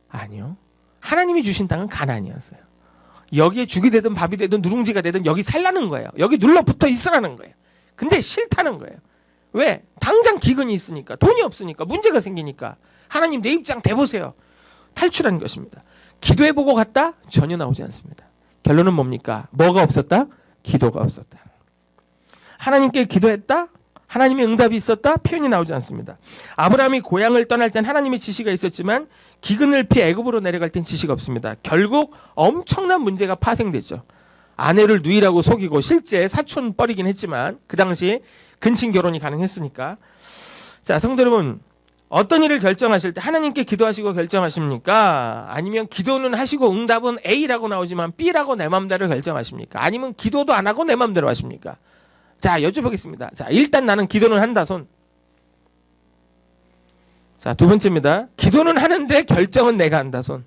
아니요. 하나님이 주신 땅은 가나안이었어요. 여기에 죽이 되든 밥이 되든 누룽지가 되든 여기 살라는 거예요. 여기 눌러붙어 있으라는 거예요. 근데 싫다는 거예요. 왜? 당장 기근이 있으니까, 돈이 없으니까, 문제가 생기니까. 하나님 내 입장 대보세요. 탈출한 것입니다. 기도해보고 갔다? 전혀 나오지 않습니다. 결론은 뭡니까? 뭐가 없었다? 기도가 없었다. 하나님께 기도했다? 하나님의 응답이 있었다? 표현이 나오지 않습니다. 아브라함이 고향을 떠날 땐 하나님의 지시가 있었지만 기근을 피해 애굽으로 내려갈 땐 지시가 없습니다. 결국 엄청난 문제가 파생됐죠. 아내를 누이라고 속이고 실제 사촌 뻘이긴 했지만 그 당시 근친 결혼이 가능했으니까. 자, 성도 여러분, 어떤 일을 결정하실 때 하나님께 기도하시고 결정하십니까? 아니면 기도는 하시고 응답은 A라고 나오지만 B라고 내 맘대로 결정하십니까? 아니면 기도도 안 하고 내 맘대로 하십니까? 자, 여쭤보겠습니다. 자, 일단 나는 기도는 한다, 손. 자, 두 번째입니다. 기도는 하는데 결정은 내가 한다, 손.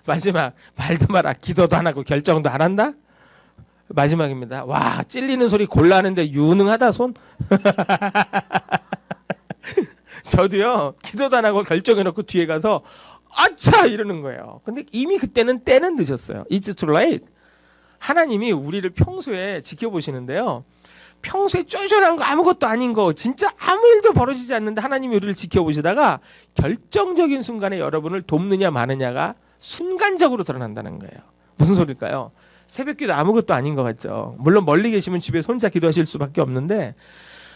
마지막, 말도 마라. 기도도 안 하고 결정도 안 한다? 마지막입니다. 와, 찔리는 소리 골라 하는데 유능하다, 손. 저도요, 기도도 안 하고 결정해놓고 뒤에 가서 아차! 이러는 거예요. 근데 이미 그때는 때는 늦었어요. It's too late. 하나님이 우리를 평소에 지켜보시는데요. 평소에 쫀쫀한 거 아무것도 아닌 거 진짜 아무 일도 벌어지지 않는데 하나님이 우리를 지켜보시다가 결정적인 순간에 여러분을 돕느냐 마느냐가 순간적으로 드러난다는 거예요. 무슨 소리일까요? 새벽기도 아무것도 아닌 것 같죠. 물론 멀리 계시면 집에서 혼자 기도하실 수밖에 없는데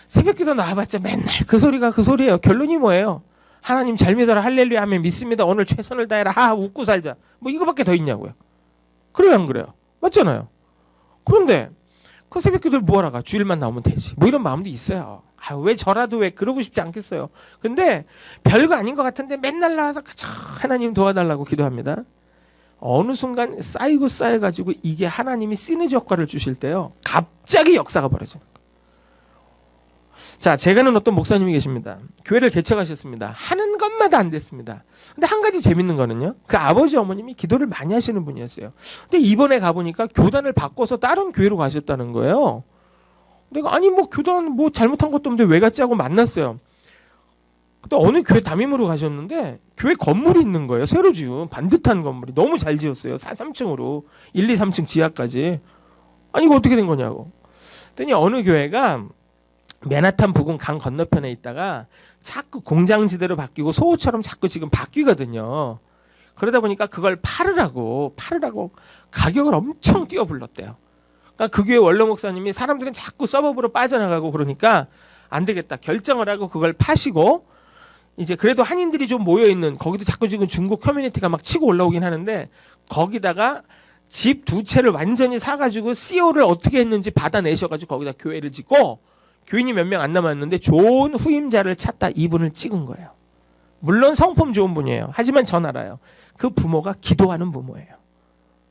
새벽기도 나와봤자 맨날 그 소리가 그 소리예요. 결론이 뭐예요? 하나님 잘 믿어라 할렐루야 하면 믿습니다. 오늘 최선을 다해라 하하 웃고 살자. 뭐 이거밖에 더 있냐고요. 그래요 안 그래요? 맞잖아요. 그런데 그 새벽기도를 뭐하러 가? 주일만 나오면 되지. 뭐 이런 마음도 있어요. 아, 왜 저라도 왜 그러고 싶지 않겠어요. 근데 별거 아닌 것 같은데 맨날 나와서 그저 하나님 도와달라고 기도합니다. 어느 순간 쌓이고 쌓여가지고 이게 하나님이 시너지 효과를 주실 때요. 갑자기 역사가 벌어져요. 자, 제가 아는 어떤 목사님이 계십니다. 교회를 개척하셨습니다. 하는 것마다 안 됐습니다. 근데 한 가지 재밌는 거는요. 그 아버지 어머님이 기도를 많이 하시는 분이었어요. 근데 이번에 가보니까 교단을 바꿔서 다른 교회로 가셨다는 거예요. 내가 아니 뭐 교단 뭐 잘못한 것도 없는데 왜 갔지 하고 만났어요. 또 어느 교회 담임으로 가셨는데 교회 건물이 있는 거예요. 새로 지은 반듯한 건물이 너무 잘 지었어요. 3층으로 1, 2, 3층 지하까지. 아니 이거 어떻게 된 거냐고. 그랬더니 어느 교회가 맨하탄 부근 강 건너편에 있다가 자꾸 공장지대로 바뀌고 소호처럼 자꾸 지금 바뀌거든요. 그러다 보니까 그걸 팔으라고 가격을 엄청 뛰어 불렀대요. 그러니까 그 교회 원로 목사님이 사람들은 자꾸 서버브로 빠져나가고 그러니까 안 되겠다 결정을 하고 그걸 파시고 이제 그래도 한인들이 좀 모여있는 거기도 자꾸 지금 중국 커뮤니티가 막 치고 올라오긴 하는데 거기다가 집 2채를 완전히 사가지고 CO를 어떻게 했는지 받아내셔가지고 거기다 교회를 짓고 교인이 몇 명 안 남았는데 좋은 후임자를 찾다 이분을 찍은 거예요. 물론 성품 좋은 분이에요. 하지만 전 알아요. 그 부모가 기도하는 부모예요.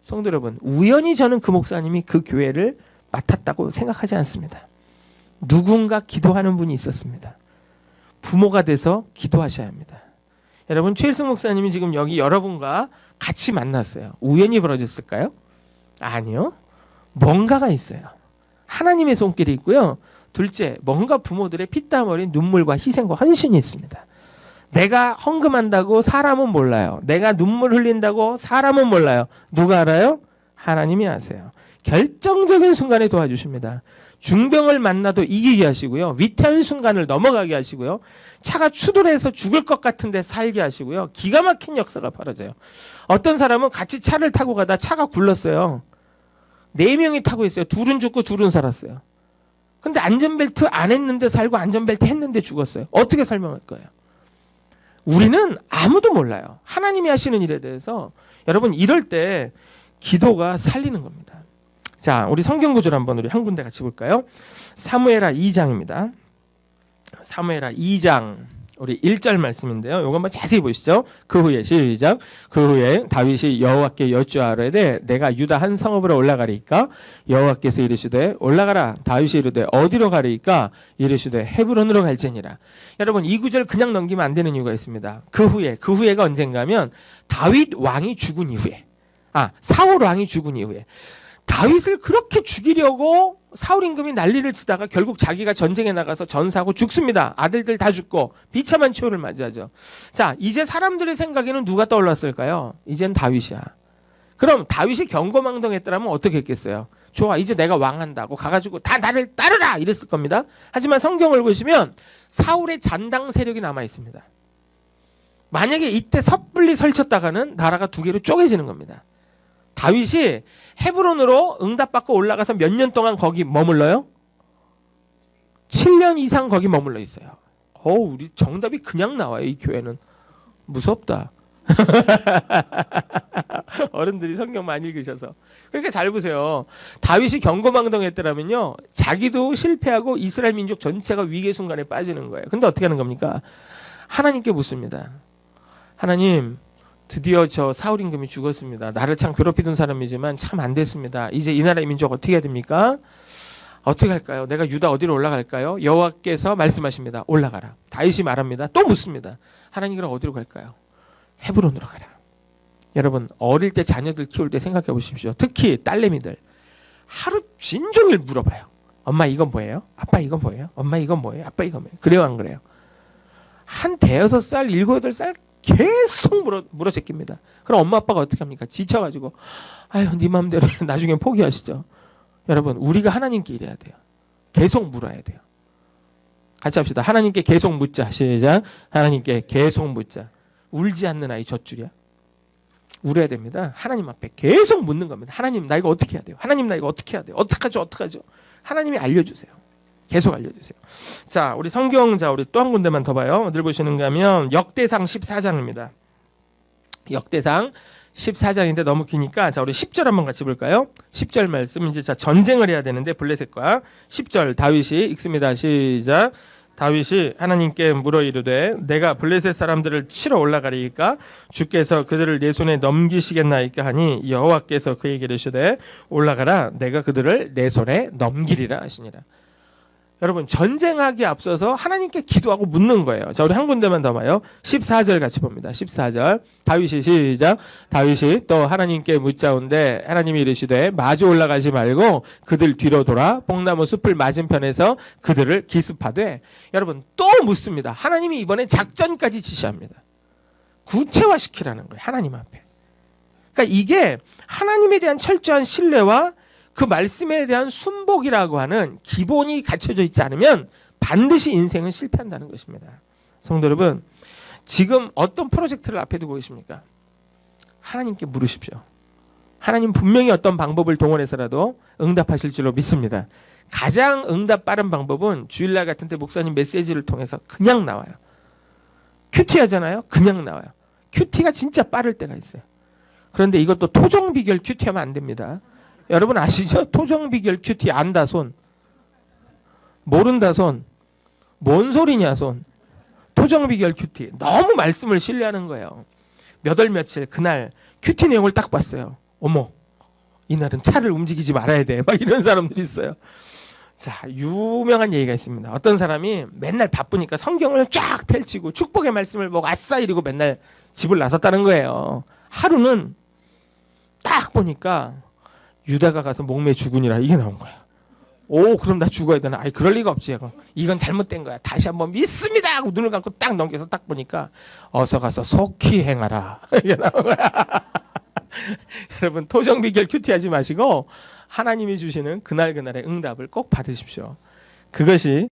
성도 여러분, 우연히 저는 그 목사님이 그 교회를 맡았다고 생각하지 않습니다. 누군가 기도하는 분이 있었습니다. 부모가 돼서 기도하셔야 합니다. 여러분, 최일승 목사님이 지금 여기 여러분과 같이 만났어요. 우연히 벌어졌을까요? 아니요. 뭔가가 있어요. 하나님의 손길이 있고요. 둘째, 뭔가 부모들의 피땀 어린 눈물과 희생과 헌신이 있습니다. 내가 헌금한다고 사람은 몰라요. 내가 눈물 흘린다고 사람은 몰라요. 누가 알아요? 하나님이 아세요. 결정적인 순간에 도와주십니다. 중병을 만나도 이기게 하시고요. 위태한 순간을 넘어가게 하시고요. 차가 추돌해서 죽을 것 같은데 살게 하시고요. 기가 막힌 역사가 벌어져요. 어떤 사람은 같이 차를 타고 가다 차가 굴렀어요. 4명이 타고 있어요. 둘은 죽고 둘은 살았어요. 근데 안전벨트 안 했는데 살고 안전벨트 했는데 죽었어요. 어떻게 설명할 거예요? 우리는 아무도 몰라요. 하나님이 하시는 일에 대해서. 여러분, 이럴 때 기도가 살리는 겁니다. 자, 우리 성경 구절 한번 우리 한 군데 같이 볼까요? 사무엘하 2장입니다. 사무엘하 2장 우리 1절 말씀인데요. 이거 한번 자세히 보시죠. 그 후에 시작. 그 후에 다윗이 여호와께 여쭈아뢰되 내가 유다 한 성읍으로 올라가리이까 여호와께서 이르시되 올라가라. 다윗이 이르되 어디로 가리이까 이르시되 헤브론으로 갈지니라. 여러분, 이 구절 그냥 넘기면 안 되는 이유가 있습니다. 그 후에가 언젠가면 다윗 왕이 죽은 이후에, 사울 왕이 죽은 이후에 다윗을 그렇게 죽이려고 사울 임금이 난리를 치다가 결국 자기가 전쟁에 나가서 전사하고 죽습니다. 아들들 다 죽고 비참한 최후를 맞이하죠. 자, 이제 사람들의 생각에는 누가 떠올랐을까요? 이젠 다윗이야. 그럼 다윗이 경거망동했더라면 어떻게 했겠어요? 좋아, 이제 내가 왕한다고 가가지고 다 나를 따르라 이랬을 겁니다. 하지만 성경을 보시면 사울의 잔당 세력이 남아 있습니다. 만약에 이때 섣불리 설쳤다가는 나라가 두 개로 쪼개지는 겁니다. 다윗이 헤브론으로 응답받고 올라가서 몇 년 동안 거기 머물러요? 7년 이상 거기 머물러 있어요. 우리 정답이 그냥 나와요. 이 교회는. 무섭다. 어른들이 성경 많이 읽으셔서. 그러니까 잘 보세요. 다윗이 경거망동했더라면요, 자기도 실패하고 이스라엘 민족 전체가 위기의 순간에 빠지는 거예요. 근데 어떻게 하는 겁니까? 하나님께 묻습니다. 하나님, 드디어 저 사울 임금이 죽었습니다. 나를 참 괴롭히던 사람이지만 참 안 됐습니다. 이제 이 나라의 민족 어떻게 해야 됩니까? 어떻게 할까요? 내가 유다 어디로 올라갈까요? 여호와께서 말씀하십니다. 올라가라. 다윗이 말합니다. 또 묻습니다. 하나님, 그럼 어디로 갈까요? 헤브론으로 가라. 여러분, 어릴 때 자녀들 키울 때 생각해 보십시오. 특히 딸내미들 하루 종일 물어봐요. 엄마 이건 뭐예요? 아빠 이건 뭐예요? 엄마 이건 뭐예요? 아빠 이건 뭐예요? 그래요 안 그래요? 한 5살, 7, 8살 계속 물어제낍니다. 그럼 엄마 아빠가 어떻게 합니까? 지쳐가지고 아유 네 마음대로 나중에 포기하시죠. 여러분, 우리가 하나님께 이래야 돼요. 계속 물어야 돼요. 같이 합시다. 하나님께 계속 묻자. 시작. 하나님께 계속 묻자. 울지 않는 아이 젖줄이야. 울어야 됩니다. 하나님 앞에 계속 묻는 겁니다. 하나님, 나 이거 어떻게 해야 돼요? 하나님, 나 이거 어떻게 해야 돼요? 어떡하죠? 하나님이 알려주세요. 계속 알려주세요. 자, 우리 성경자 우리 또 한 군데만 더 봐요. 어딜 보시는가 하면 역대상 14장입니다. 역대상 14장인데 너무 기니까 자, 우리 10절 한번 같이 볼까요? 10절 말씀. 이제 자, 전쟁을 해야 되는데 블레셋과 10절 다윗이 읽습니다. 시작. 다윗이 하나님께 물어 이르되 내가 블레셋 사람들을 치러 올라가리이까 주께서 그들을 내 손에 넘기시겠나이까 하니 여호와께서 그에게 이르시되 올라가라. 내가 그들을 내 손에 넘기리라 하시니라. 여러분 전쟁하기 앞서서 하나님께 기도하고 묻는 거예요. 자, 우리 한 군데만 더 봐요. 14절 같이 봅니다. 14절 다윗이 시작. 다윗이 또 하나님께 묻자온데 하나님이 이르시되 마주 올라가지 말고 그들 뒤로 돌아 뽕나무 숲을 맞은편에서 그들을 기습하되. 여러분 또 묻습니다. 하나님이 이번엔 작전까지 지시합니다. 구체화시키라는 거예요. 하나님 앞에. 그러니까 이게 하나님에 대한 철저한 신뢰와 그 말씀에 대한 순복이라고 하는 기본이 갖춰져 있지 않으면 반드시 인생은 실패한다는 것입니다. 성도 여러분, 지금 어떤 프로젝트를 앞에 두고 계십니까? 하나님께 물으십시오. 하나님 분명히 어떤 방법을 동원해서라도 응답하실 줄로 믿습니다. 가장 응답 빠른 방법은 주일날 같은 때 목사님 메시지를 통해서 그냥 나와요. 큐티 하잖아요. 그냥 나와요. 큐티가 진짜 빠를 때가 있어요. 그런데 이것도 토종 비결 큐티 하면 안 됩니다. 여러분 아시죠? 토종 비결 큐티 안다 손. 모른다 손. 뭔 소리냐 손. 토종 비결 큐티. 너무 말씀을 신뢰하는 거예요. 몇 월 며칠 그날 큐티 내용을 딱 봤어요. 어머, 이날은 차를 움직이지 말아야 돼. 막 이런 사람들이 있어요. 자, 유명한 얘기가 있습니다. 어떤 사람이 맨날 바쁘니까 성경을 쫙 펼치고 축복의 말씀을 보고 아싸 이러고 맨날 집을 나섰다는 거예요. 하루는 딱 보니까 유다가 가서 목매 죽으니라 이게 나온 거야. 오, 그럼 나 죽어야 되나? 아이, 그럴 리가 없지. 이건 잘못된 거야. 다시 한번 믿습니다 하고 눈을 감고 딱 넘겨서 딱 보니까 어서 가서 속히 행하라. 이게 나온 거야. 여러분 토종 비결 큐티하지 마시고 하나님이 주시는 그날그날의 응답을 꼭 받으십시오. 그것이